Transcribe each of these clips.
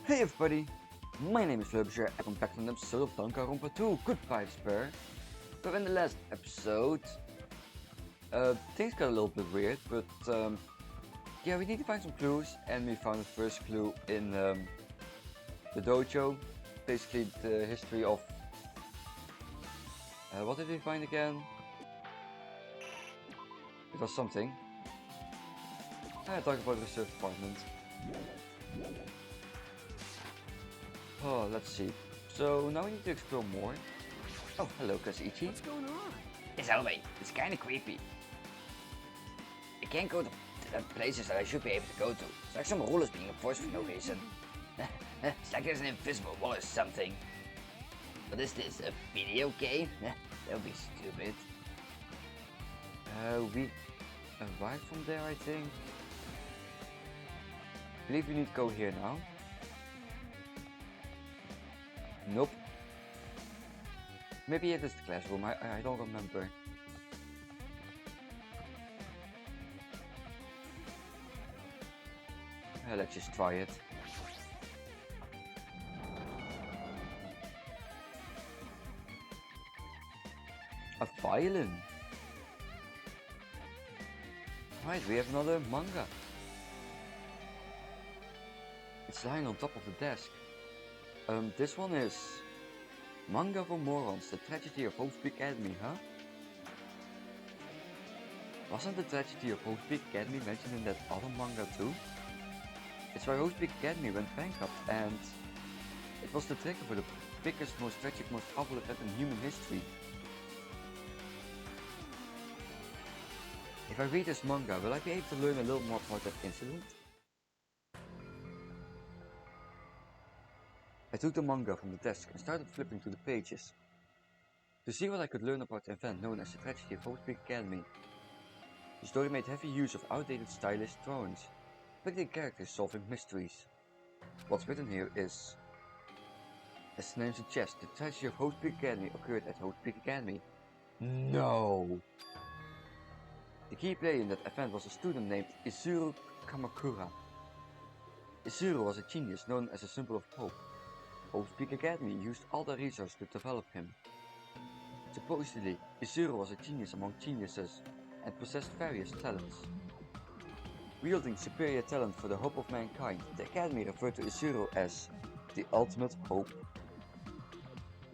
Hey everybody, my name is Lubsher and welcome back to an episode of Danganronpa 2 Good Vibes Pair. So in the last episode, things got a little bit weird, but yeah, we need to find some clues, and we found the first clue in the dojo. Basically the history of, what did we find again? It was something. I talk about the reserve department. Oh, let's see. So now we need to explore more. Oh, hello, Kazuichi. What's going on? It's Elway. It's kinda creepy. I can't go to the places that I should be able to go to. It's like some rule is being enforced for no reason. It's like there's an invisible wall or something. What is this, a video game? That would be stupid. We arrived from there, I think. I believe we need to go here now. Nope. Maybe it is the classroom, I don't remember. Let's just try it. A violin. Right, we have another manga. It's lying on top of the desk. This one is Manga for Morons, the Tragedy of Hope Academy, huh? Wasn't the Tragedy of Hope Academy mentioned in that other manga too? It's why Hope Academy went bankrupt, and it was the trigger for the biggest, most tragic, most awful event in human history. If I read this manga, will I be able to learn a little more about that incident? I took the manga from the desk and started flipping through the pages to see what I could learn about the event known as the Tragedy of Hope Academy. The story made heavy use of outdated stylized drawings, depicting characters solving mysteries. What's written here is, as the name suggests, the Tragedy of Hope Academy occurred at Hope Academy. No! The key player in that event was a student named Izuru Kamakura. Izuru was a genius known as a symbol of hope. Hope Academy used all their resources to develop him. Supposedly, Izuru was a genius among geniuses and possessed various talents. Wielding superior talent for the hope of mankind, the Academy referred to Izuru as the ultimate hope.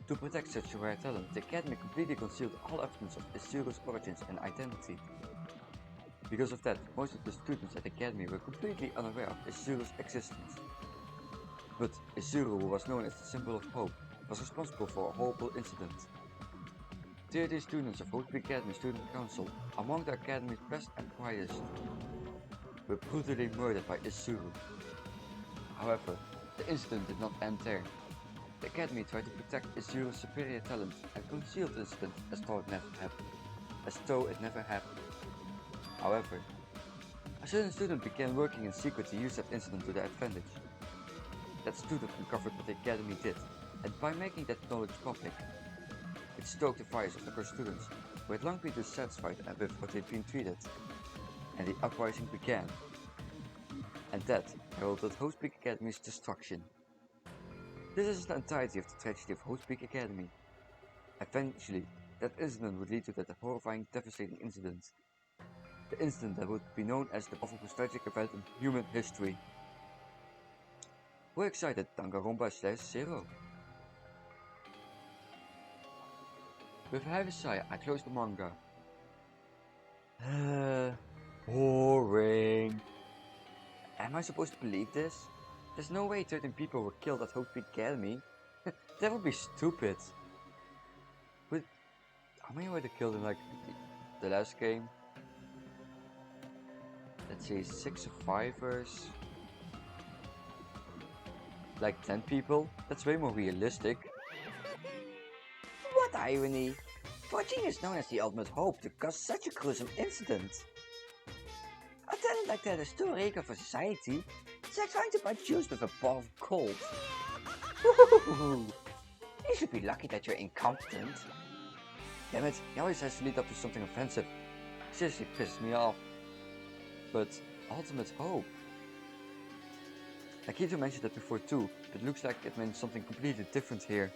To protect such rare talent, the Academy completely concealed all evidence of Izuru's origins and identity. Because of that, most of the students at the Academy were completely unaware of Izuru's existence. But Izuru, who was known as the symbol of hope, was responsible for a horrible incident. 30 students of Hope Academy Student Council, among the Academy's best and brightest, were brutally murdered by Izuru. However, the incident did not end there. The Academy tried to protect Izuru's superior talent and concealed the incident as though it never happened. However, a certain student began working in secret to use that incident to their advantage. That student uncovered what the Academy did, and by making that knowledge public, it stoked the fires of the other students, who had long been dissatisfied with how they'd been treated, and the uprising began. And that heralded Hope Academy's destruction. This is the entirety of the tragedy of Hope Academy. Eventually, that incident would lead to that horrifying, devastating incident. The incident that would be known as the most tragic event in human history. We're excited, Danganronpa/0. With a heavy sigh, I closed the manga. Boring. Am I supposed to believe this? There's no way 13 people were killed at Hope Academy. That would be stupid. But how many were they killed in like the last game? Let's say 6 survivors. Like 10 people? That's way more realistic. What irony! For a genius known as the ultimate hope to cause such a gruesome incident. A talent like that is too rare for society. It's like trying to buy juice with a bar of cold. You should be lucky that you're incompetent. Damn it, he always has to lead up to something offensive. Seriously pisses me off. But ultimate hope. Nakito mentioned that before too, but it looks like it meant something completely different here.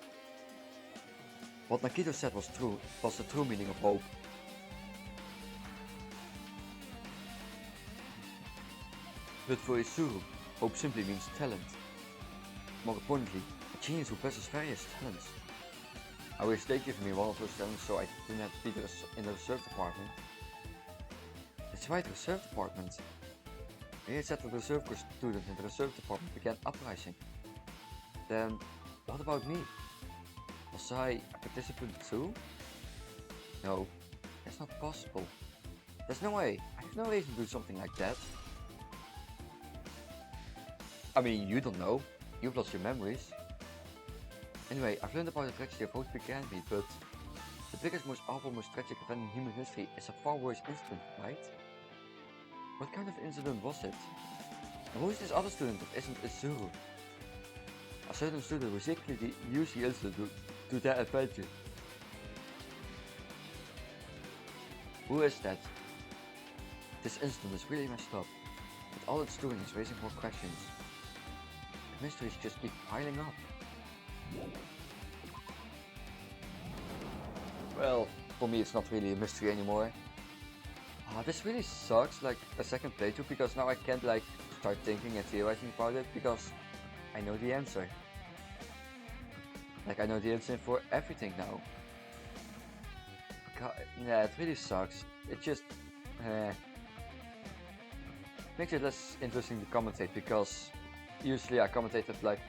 What Nakito said was true, was the true meaning of hope. But for Izuru, hope simply means talent. More importantly, a genius who possesses various talents. I wish they'd given me one of those talents so I didn't have to be in the reserve department. That's right, the reserve department. Here it said that the reserve corps student in the reserve department began uprising. Then, what about me? Was I a participant too? No, that's not possible. There's no way. I have no reason to do something like that. I mean, you don't know. You've lost your memories. Anyway, I've learned about the tragedy of Host Academy, but the biggest, most awful, most tragic event in human history is a far worse incident, right? What kind of incident was it? And who is this other student that isn't Izuru? A certain student who secretly used the incident to their advantage. Who is that? This incident is really messed up, but all it's doing is raising more questions. The mysteries just keep piling up. Well, for me it's not really a mystery anymore. This really sucks, like a second playthrough, because now I can't like start thinking and theorizing about it because I know the answer. Like I know the answer for everything now. Yeah, it really sucks. It just makes it less interesting to commentate because usually I commentated like,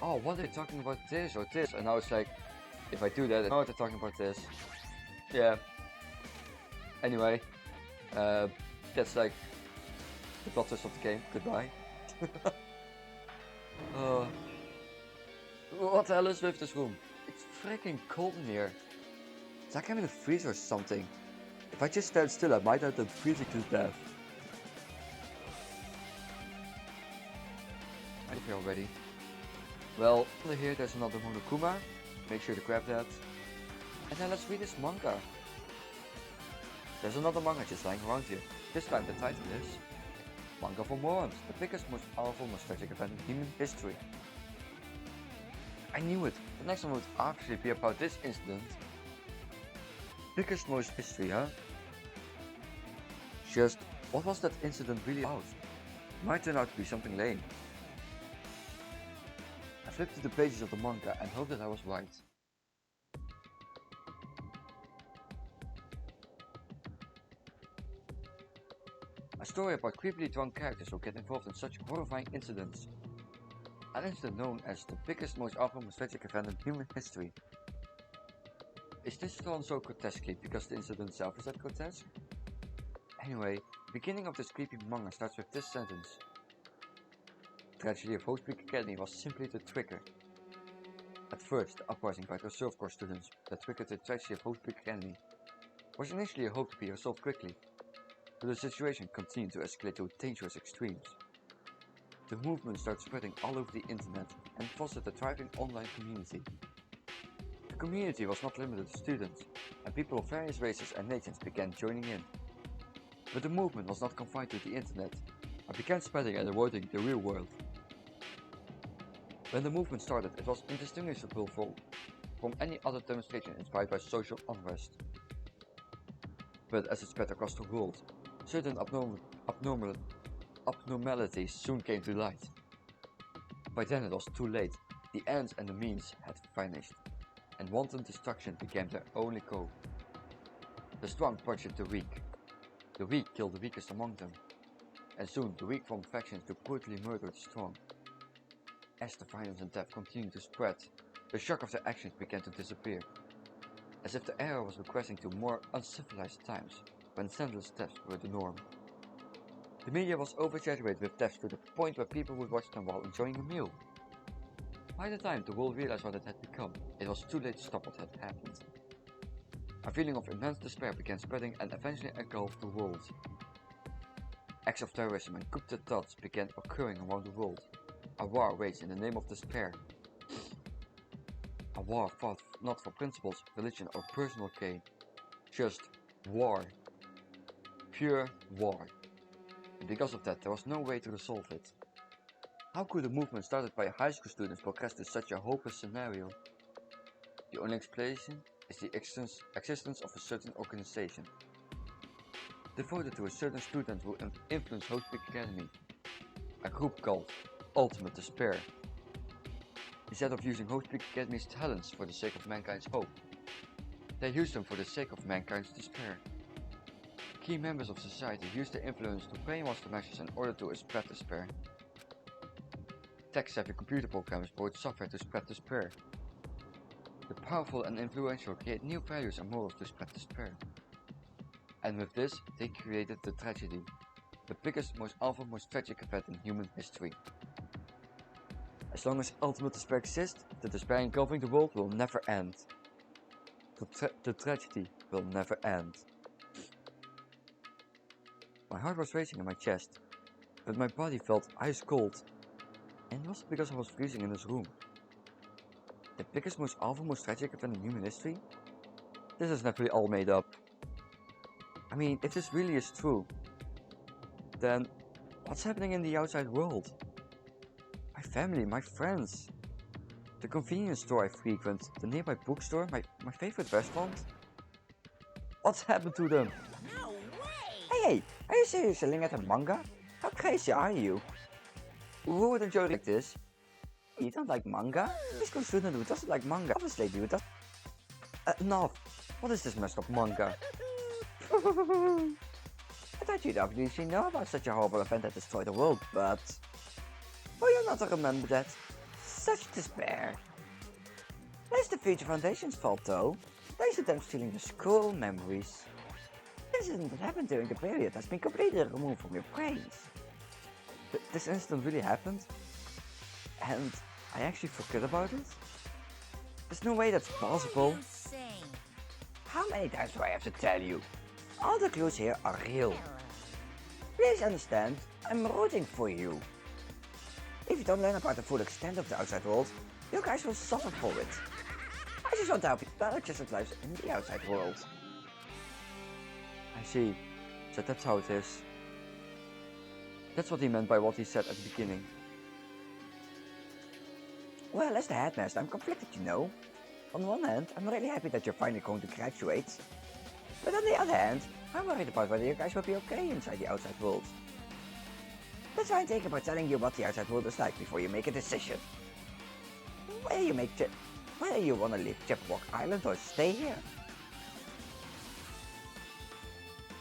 oh, what are they talking about this or this? And now it's like, if I do that, I know they're talking about this. Yeah. Anyway, that's like the plot twist of the game. Goodbye. What the hell is with this room? It's freaking cold in here. It's like I'm in a freezer or something. If I just stand still, I might end up freezing to death. I'm here already. Well, over here there's another Monokuma. Make sure to grab that. And then let's read this manga. There's another manga just lying around here. This time the title is Manga for Morons, the biggest, most powerful, most tragic event in human history. I knew it. The next one would actually be about this incident. Biggest, most history, huh? Just, what was that incident really about? Might turn out to be something lame. I flipped through the pages of the manga and hoped that I was right. A story about creepily drunk characters who get involved in such horrifying incidents. An incident known as the biggest, most awful, most tragic event in human history. Is this drawn so grotesquely because the incident itself is that grotesque? Anyway, the beginning of this creepy manga starts with this sentence. The tragedy of Host Academy was simply the trigger. At first, the uprising by the reserve corps students that triggered the tragedy of Host Academy was initially a hope to be resolved quickly, but the situation continued to escalate to dangerous extremes. The movement started spreading all over the internet and fostered a thriving online community. The community was not limited to students, and people of various races and nations began joining in. But the movement was not confined to the internet, and began spreading and eroding the real world. When the movement started, it was indistinguishable from any other demonstration inspired by social unrest. But as it spread across the world, certain abnormalities soon came to light. By then it was too late, the ends and the means had vanished, and wanton destruction became their only goal. The strong punched the weak killed the weakest among them, and soon the weak formed factions to brutally murder the strong. As the violence and death continued to spread, the shock of their actions began to disappear, as if the era was regressing to more uncivilized times, when senseless deaths were the norm. The media was oversaturated with deaths to the point where people would watch them while enjoying a meal. By the time the world realized what it had become, it was too late to stop what had happened. A feeling of immense despair began spreading and eventually engulfed the world. Acts of terrorism and coup d'etats began occurring around the world. A war waged in the name of despair. A war fought not for principles, religion or personal gain. Just war. Pure war. And because of that, there was no way to resolve it. How could a movement started by high school students progress to such a hopeless scenario? The only explanation is the existence of a certain organization, devoted to a certain student who influenced Hope Peak Academy, a group called Ultimate Despair. Instead of using Hope Peak Academy's talents for the sake of mankind's hope, they used them for the sake of mankind's despair. Key members of society used their influence to brainwash the masses in order to spread despair. Tech-savvy computer programmers wrote software to spread despair. The powerful and influential create new values and morals to spread despair. And with this, they created the tragedy, the biggest, most awful, most tragic event in human history. As long as ultimate despair exists, the despair engulfing the world will never end. The tragedy will never end. My heart was racing in my chest, but my body felt ice cold. And it wasn't because I was freezing in this room. The biggest, most awful, most tragic event in human history? This is definitely all made up. I mean, if this really is true, then what's happening in the outside world? My family, my friends, the convenience store I frequent, the nearby bookstore, my favorite restaurant? What's happened to them? No way! Hey, are you seriously selling at a manga? How crazy are you? Who would enjoy like this? You don't like manga? This school student who doesn't like manga. Obviously you does. Enough. What is this messed up manga? I thought you'd obviously know about such a horrible event that destroyed the world, but... Oh, you're not to remember that. Such despair. That's the Future Foundation's fault, though. Thanks to them stealing the school memories. This incident that happened during the period has been completely removed from your brains. This incident really happened? And I actually forgot about it? There's no way that's possible. How many times do I have to tell you? All the clues here are real. Please understand, I'm rooting for you. If you don't learn about the full extent of the outside world, you guys will suffer for it. I just want to help you better just lives in the outside world. I see. So that's how it is. That's what he meant by what he said at the beginning. Well, as the headmaster, I'm conflicted, you know. On one hand, I'm really happy that you're finally going to graduate. But on the other hand, I'm worried about whether you guys will be okay inside the outside world. That's why I'm thinking about telling you what the outside world is like before you make a decision. Whether you want to leave Chippewa Island or stay here.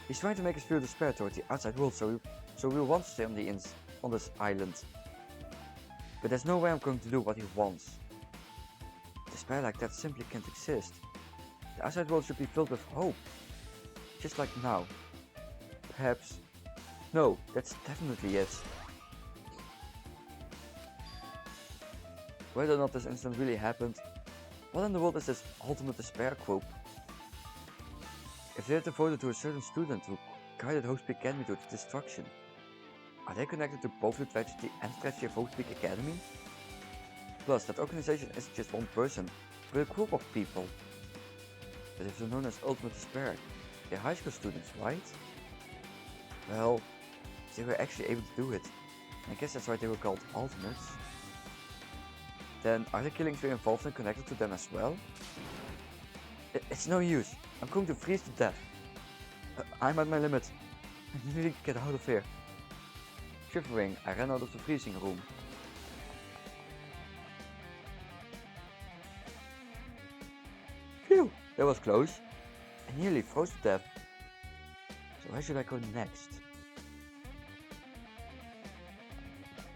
He's trying to make us feel despair towards the outside world, so we want to stay on this island. But there's no way I'm going to do what he wants. Despair like that simply can't exist. The outside world should be filled with hope. Just like now. Perhaps. No, that's definitely it. Whether or not this incident really happened, what in the world is this ultimate despair group? If they're devoted to a certain student who guided Hope Peak Academy to its destruction, are they connected to both the tragedy and tragedy of Hope Peak Academy? Plus, that organization isn't just one person, but a group of people. But if they're known as Ultimate Despair, they're high school students, right? Well, they were actually able to do it. I guess that's why they were called Ultimates. Then, are the killings we're involved in connected to them as well? It's no use. I'm going to freeze to death. I'm at my limit. I need to get out of here. Shivering, I ran out of the freezing room. Phew, that was close. I nearly froze to death. So where should I go next?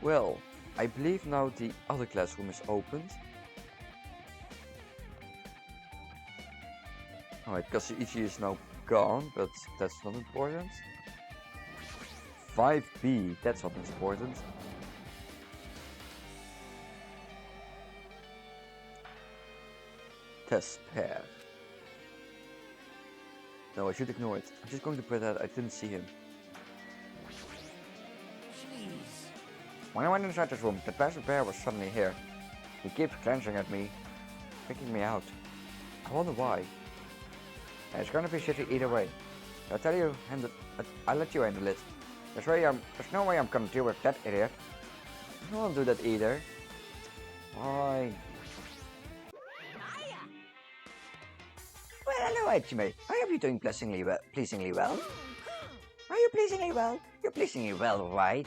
Well, I believe now the other classroom is opened. Alright, Kazuichi is now gone, but that's not important. 5B, that's what is important. Despair. No, I should ignore it. I'm just going to pretend I didn't see him. Jeez. When I went inside this room, the despair was suddenly here. He keeps glancing at me, freaking me out. I wonder why. It's gonna be shitty either way. I'll tell you, I'll let you handle it. There's no way I'm gonna deal with that idiot. I don't want to do that either. Why? Well, hello, Hajime. I hope you're doing pleasingly well. Are you pleasingly well? You're pleasingly well, right?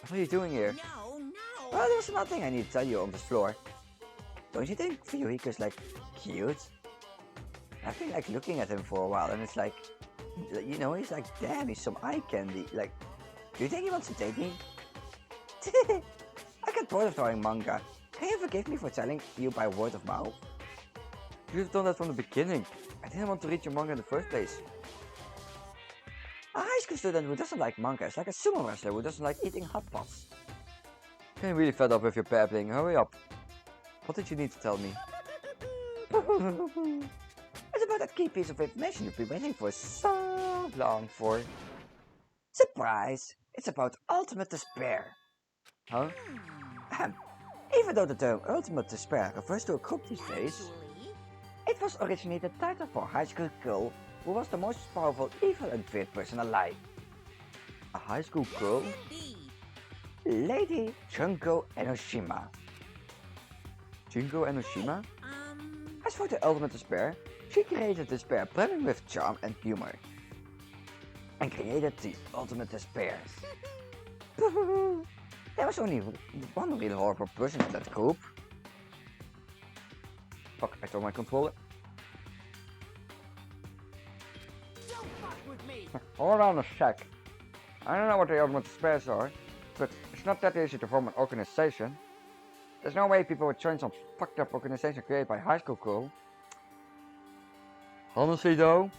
What are you doing here? No. Well, there's nothing I need to tell you on this floor. Don't you think Fuyuhiko's like cute? I've been like looking at him for a while and it's like, you know, he's like, damn, he's some eye candy. Like, do you think he wants to date me? I got bored of drawing manga. Can you forgive me for telling you by word of mouth? You have done that from the beginning. I didn't want to read your manga in the first place. A high school student who doesn't like manga is like a sumo wrestler who doesn't like eating hot pots. I'm really fed up with your babbling. Hurry up. What did you need to tell me? It's about that key piece of information you've been waiting for so long for. Surprise! It's about ultimate despair. Huh? Even though the term ultimate despair refers to a group these days, Actually, it was originally the title for a high school girl who was the most powerful, evil and weird person alive. A high school girl? indeed. Lady Junko Enoshima. Junko Enoshima? As for the ultimate despair, she created despair brimming with charm and humor. And created the ultimate despair. There was only one real horrible person in that group. Fuck, I throw my controller. Don't fuck with me. Hold on a sec. I don't know what the ultimate despairs are, but it's not that easy to form an organization. There's no way people would join some fucked up organization created by a high school girl. Honestly though,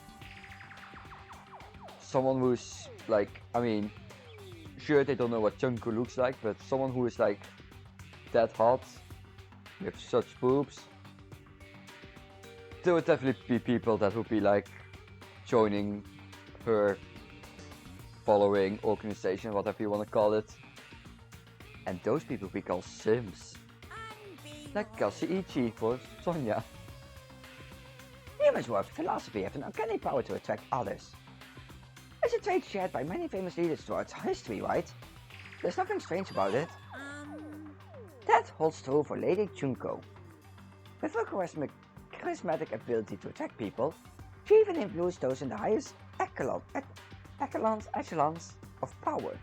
someone who's like, I mean, sure they don't know what Junko looks like, but someone who is like that hot, with such boobs, there would definitely be people that would be like joining her following organization, whatever you want to call it. And those people we call Sims. Like Cassie Ichi for Sonia. Humans work philosophy have an uncanny power to attract others. It's a trait shared by many famous leaders throughout history, right? There's nothing strange about it. That holds true for Lady Junko. With her charismatic ability to attract people, she even influenced those in the highest echelons of power.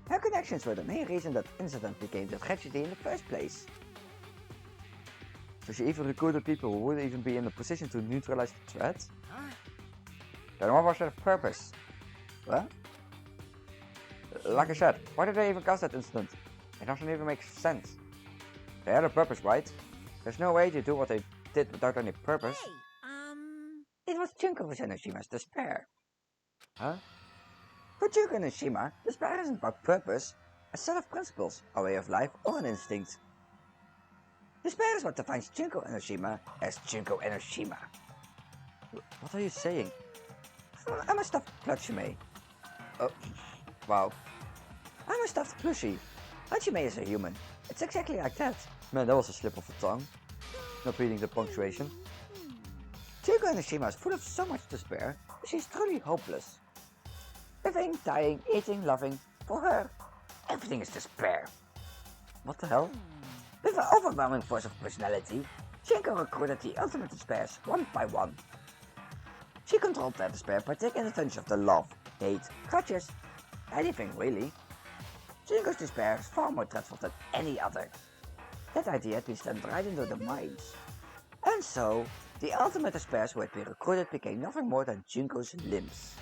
Her connections were the main reason that incident became the tragedy in the first place. So she even recruited people who wouldn't even be in a position to neutralize the threat? Then what was her purpose? What? Like I said, why did they even cause that incident? It doesn't even make sense. They had a purpose, right? There's no way to do what they did without any purpose. It was Junko Enoshima's despair. Huh? For Junko Enoshima, despair isn't about purpose, a set of principles, a way of life, or an instinct. Despair is what defines Junko Enoshima as Junko Enoshima. What are you saying? I'm a stuffed plushie. Oh, wow. I'm a stuffed plushie. Hajime is a human. It's exactly like that. Man, that was a slip of the tongue. Not reading the punctuation. Junko Enoshima is full of so much despair, she's truly hopeless. Living, dying, eating, loving, for her, everything is despair. What the hell? With an overwhelming force of personality, Junko recruited the ultimate despairs one by one. She controlled their despair by taking advantage of their love, hate, grudges, anything really. Junko's despair is far more dreadful than any other. That idea had been stamped right into their minds. And so, the ultimate despairs who had been recruited became nothing more than Junko's limbs.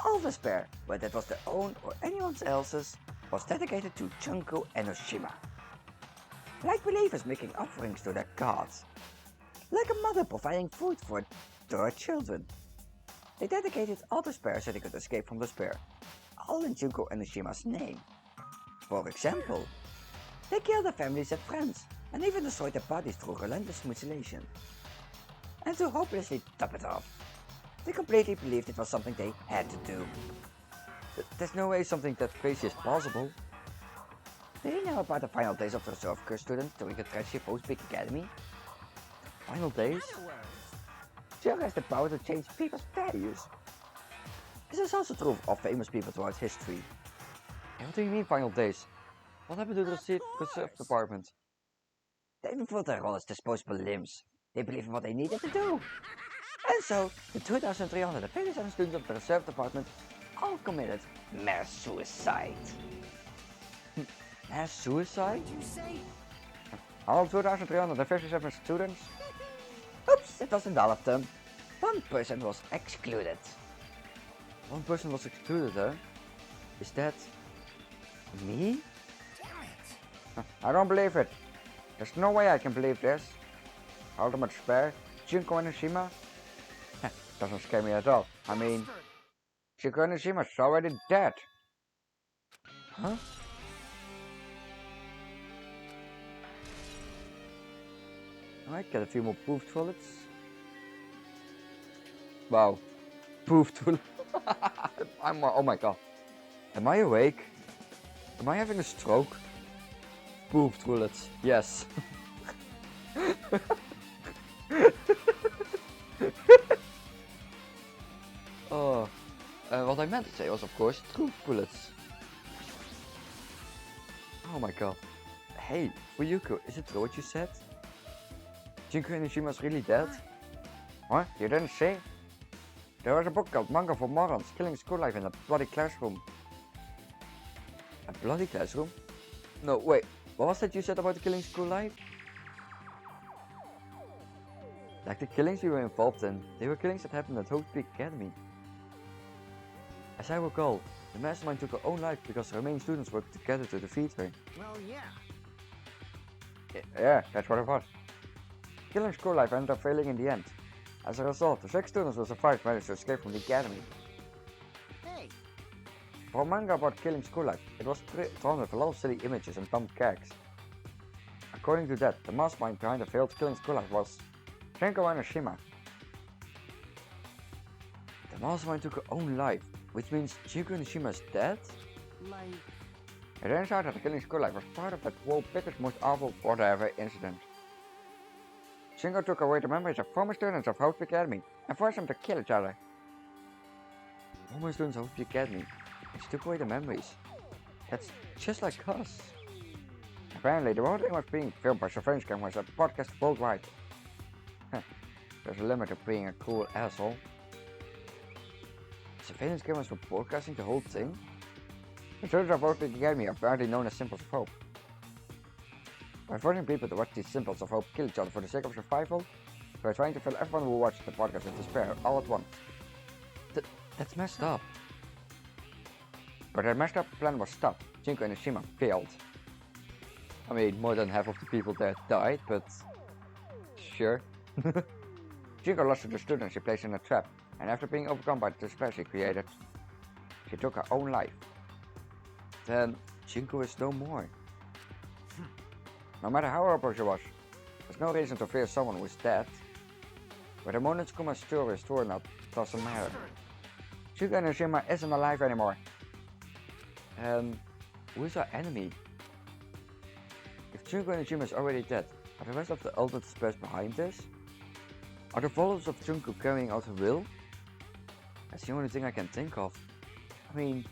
All despair, whether it was their own or anyone else's, was dedicated to Junko Enoshima. Like believers making offerings to their gods. Like a mother providing food for her children. They dedicated all despair so they could escape from despair, all in Junko Enoshima's name. For example, they killed their families and friends, and even destroyed their bodies through relentless mutilation. And to hopelessly top it off, they completely believed it was something they had to do. There's no way something that crazy is possible. Do you know about the final days of the reserve corps students during the tragedy of Post Peak Academy? Final days? Junko has the power to change people's values. This is also true of famous people throughout history. What do you mean final days? What happened to the reserve department? They prefer their role as disposable limbs. They believe in what they needed to do. And so, the 2,357 students of the reserve department all committed mass suicide. Mass suicide? What'd you say? All 2,357 students? Oops, it wasn't all of them. One person was excluded. One person was excluded, huh? Is that... me? Damn it! I don't believe it. There's no way I can believe this. Ultimate Spare? Junko and Hiroshima? Doesn't scare me at all. I mean, Junko and Hiroshima's already dead. Huh? I might get a few more proof toilets. Wow. Proof toilet. Oh my god. Am I awake? Am I having a stroke? Proof toilets. Yes. Oh. What I meant to say was, of course, truth bullets. Oh my god. Hey, Fuyuko, is it true what you said? Junko Hiroshima really dead? What? You didn't say? There was a book called Manga for Morons, Killing School Life in a Bloody Classroom. A bloody classroom? No, wait. What was that you said about the Killing School Life? Like the killings we were involved in, they were killings that happened at Hope Peak Academy. As I recall, the mastermind took her own life because the remaining students worked together to defeat her. Well, yeah. Yeah, that's what it was. Killing School Life ended up failing in the end. As a result, the 6 students who survived managed to escape from the academy. Hey, For a manga about Killing School Life, it was drawn with a lot of silly images and dumb gags. According to that, the mastermind behind the failed Killing School Life was Junko and Hiroshima. The mastermind took her own life, which means Junko Hiroshima is dead? like, It turns out that the Killing School Life was part of that world's biggest, most awful whatever incident. Junko took away the memories of former students of Hope Academy and forced them to kill each other. Former students of Hope Academy, and she took away the memories. That's just like us. Apparently, the whole thing was being filmed by surveillance cameras and broadcast worldwide. There's a limit to being a cool asshole. Surveillance cameras were broadcasting the whole thing? The students of Hope Academy are apparently known as Symbols of Hope. By forcing people to watch these Symbols of Hope kill each other for the sake of survival, we're trying to fill everyone who watched the podcast with despair all at once. That's messed up. But that messed up plan was stopped. Junko and Hiroshima failed. I mean, more than half of the people there died, but sure. Junko lost to the students she placed in a trap, and after being overcome by the despair she created, she took her own life. Then Junko is no more. No matter how horrible she was, there's no reason to fear someone who is dead. But the moment Kuma's story is torn up, doesn't matter. Junko and Hiroshima isn't alive anymore. And who is our enemy? If Junko and Hiroshima is already dead, are the rest of the ultimate despairs behind this? Are the followers of Junko carrying out her will? That's the only thing I can think of. I mean,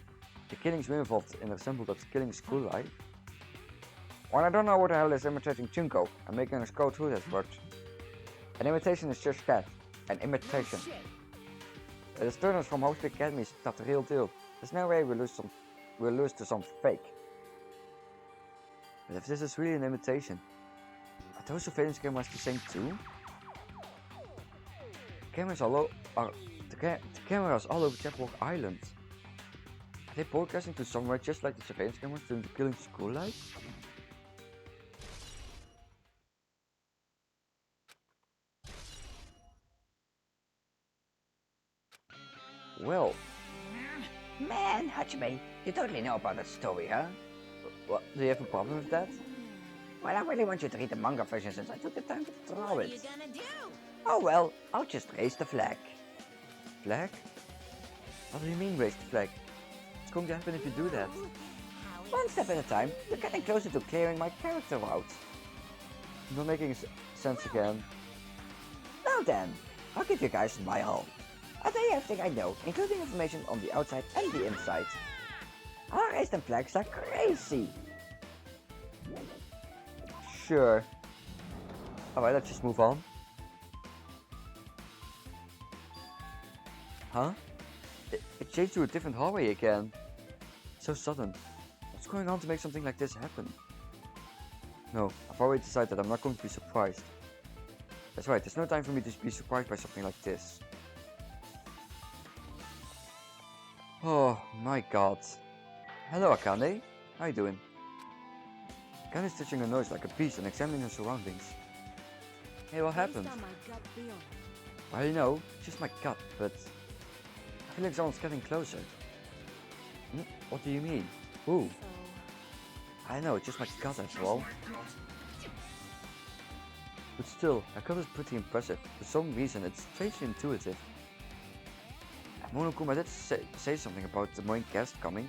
the killings were involved in resembled that Killing School Life. Well, I don't know what the hell is imitating Junko and making us go through this, but an imitation is just that, an imitation. shit. The students from Hope Academy is not the real deal. There's no way we'll lose to some fake. But if this is really an imitation, are those surveillance cameras the same too? The cameras all over Jackpot Island. Are they broadcasting to somewhere just like the surveillance cameras during the Killing School Life? Well, Man, Hachime, you totally know about that story, huh? what, do you have a problem with that? Well, I really want you to read the manga version since I took the time to draw What are you it. gonna do? Oh well, I'll just raise the flag. Flag? What do you mean raise the flag? What's going to happen if you do that? One step at a time, you're getting closer to clearing my character out. Not making sense again. Now then, I'll give you guys my all. I'll tell you everything I know, including information on the outside and the inside. I'll raise them flags like crazy. Sure. Alright, let's just move on. Huh? It changed to a different hallway again. So sudden. What's going on to make something like this happen? No, I've already decided that I'm not going to be surprised. That's right, there's no time for me to be surprised by something like this. Oh my god. Hello Akane, how you doing? Akane is touching her nose like a beast and examining her surroundings. Hey, what happened? Based on my gut feel. I know, it's just my gut, but I feel like someone's getting closer. What do you mean? Ooh, So, I know, it's just my gut after all. But still, her gut is pretty impressive. For some reason, it's strangely intuitive. Monokuma did say something about the main guest coming.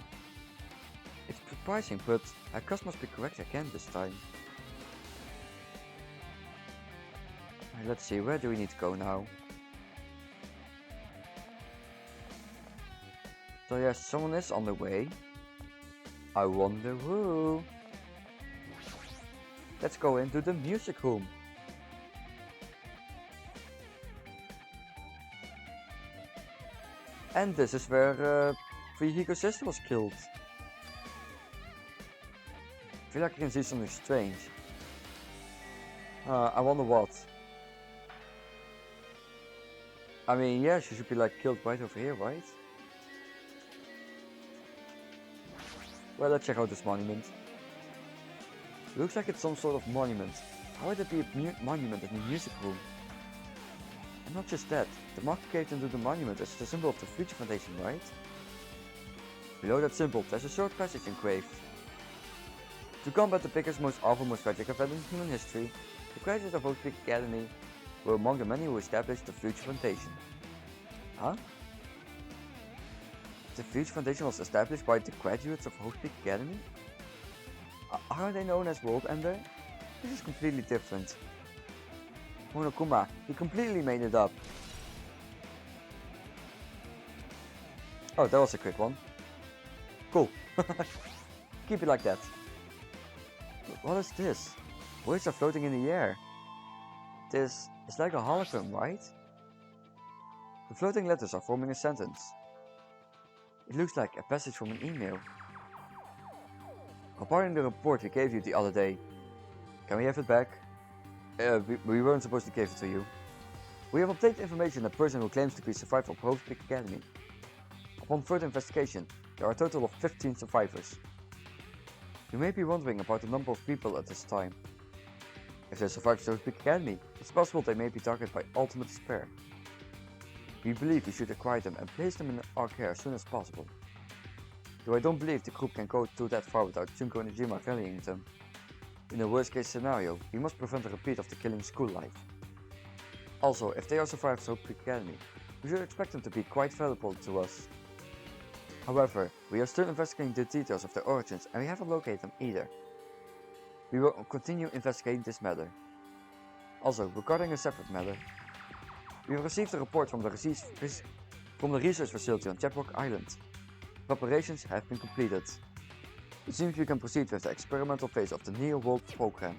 It's surprising, but her gut must be correct again this time. Let's see, where do we need to go now? So yes, someone is on the way. I wonder who. Let's go into the music room. And this is where Fuyuhiko's sister was killed. I feel like I can see something strange. I wonder what. I mean, yeah, she should be like killed right over here, right? Well, let's check out this monument. Looks like it's some sort of monument. How would it be a monument in the music room? And not just that, the mark carved into the monument is the symbol of the Future Foundation, right? Below that symbol, there's a short passage engraved. To combat the biggest, most awful, most tragic event in human history, the graduates of Oak Peak Academy were among the many who established the Future Foundation. Huh? The Future Foundation was established by the graduates of Oak Peak Academy? Aren't they known as World Ender? This is completely different. Monokuma, he completely made it up. Oh, that was a quick one. Cool. Keep it like that. What is this? Words are floating in the air. This is like a hologram, right? The floating letters are forming a sentence. It looks like a passage from an email. Regarding the report we gave you the other day. Can we have it back? We weren't supposed to give it to you. We have obtained information that a person who claims to be a survivor of Oak Peak Academy. Upon further investigation, there are a total of 15 survivors. You may be wondering about the number of people at this time. If they survived Oak Peak Academy, it's possible they may be targeted by ultimate despair. We believe we should acquire them and place them in our care as soon as possible. Though I don't believe the group can go that far without Junko and Ijima rallying them. In a worst case scenario, we must prevent a repeat of the killing school life. Also, if they are survivors of Oak Peak Academy, we should expect them to be quite valuable to us. However, we are still investigating the details of their origins and we haven't located them either. We will continue investigating this matter. Also, regarding a separate matter, we have received a report from the research facility on Chaprock Island. Preparations have been completed. It seems we can proceed with the experimental phase of the Neo World program.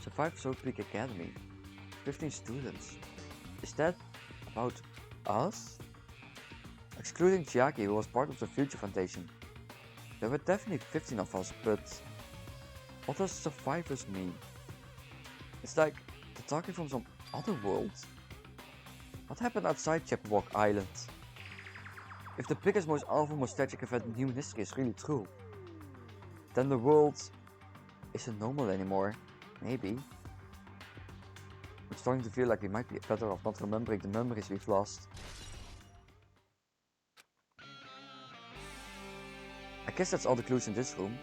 Survivors Oak Peak Academy. 15 students. Is that about us? Excluding Chiaki, who was part of the Future Foundation. There were definitely 15 of us, but what does survivors mean? It's like they're talking from some other world. What happened outside Chaprock Island? If the biggest, most awful, most tragic event in human history is really true, then the world isn't normal anymore. Maybe. I'm starting to feel like we might be better off not remembering the memories we've lost. I guess that's all the clues in this room.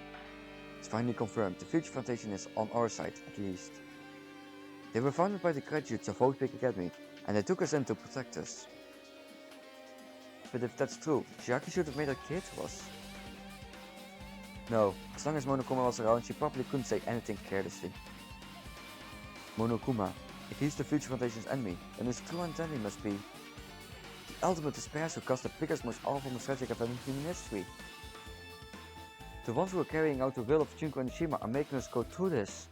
It's finally confirmed, the Future Foundation is on our side, at least. They were founded by the graduates of Oak Peak Academy, and they took us in to protect us. But if that's true, Chiaki should have made her clear to us. No, as long as Monokuma was around, she probably couldn't say anything carelessly. Monokuma, if he's the Future Foundation's enemy, then his true identity must be ultimate despairs who caused the biggest, most awful, most tragic event in human history. The ones who are carrying out the will of Junko and Shima are making us go through this.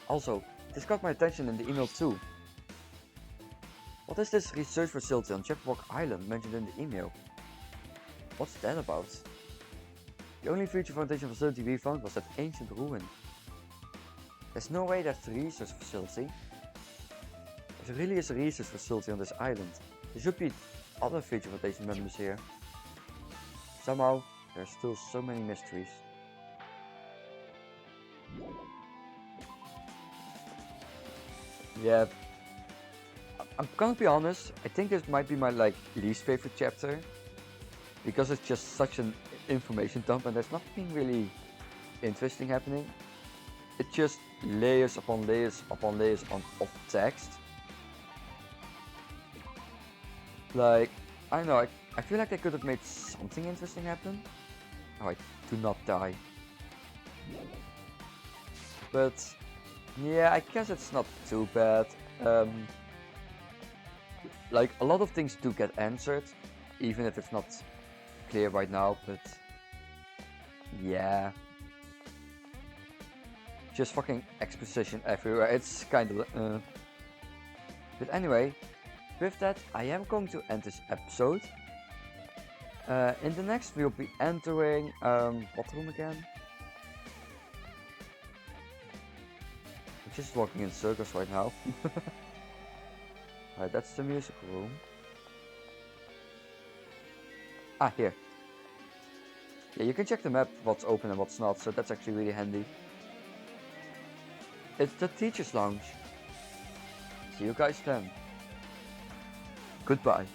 Also, this caught my attention in the email too. What is this research facility on Jabberwock Island mentioned in the email? What's that about? The only future foundation facility we found was that ancient ruin. There's no way that's the research facility. If there really is a research facility on this island, there should be other future foundation members here. Somehow, there are still so many mysteries. Yeah, I'm gonna be honest, I think this might be my least favorite chapter. Because it's just such an information dump and there's nothing really interesting happening. It's just layers upon layers upon layers of text. Like, I don't know, I feel like they could have made something interesting happen. Alright, do not die. But, yeah, I guess it's not too bad. Like, a lot of things do get answered, even if it's not clear right now, but yeah. Just fucking exposition everywhere, it's kind of But anyway, with that, I am going to end this episode. In the next we'll be entering, what room again? I'm just walking in circles right now. Alright, that's the music room. Ah, here. Yeah, you can check the map, what's open and what's not, so that's actually really handy. It's the teacher's lounge. See you guys then. Goodbye.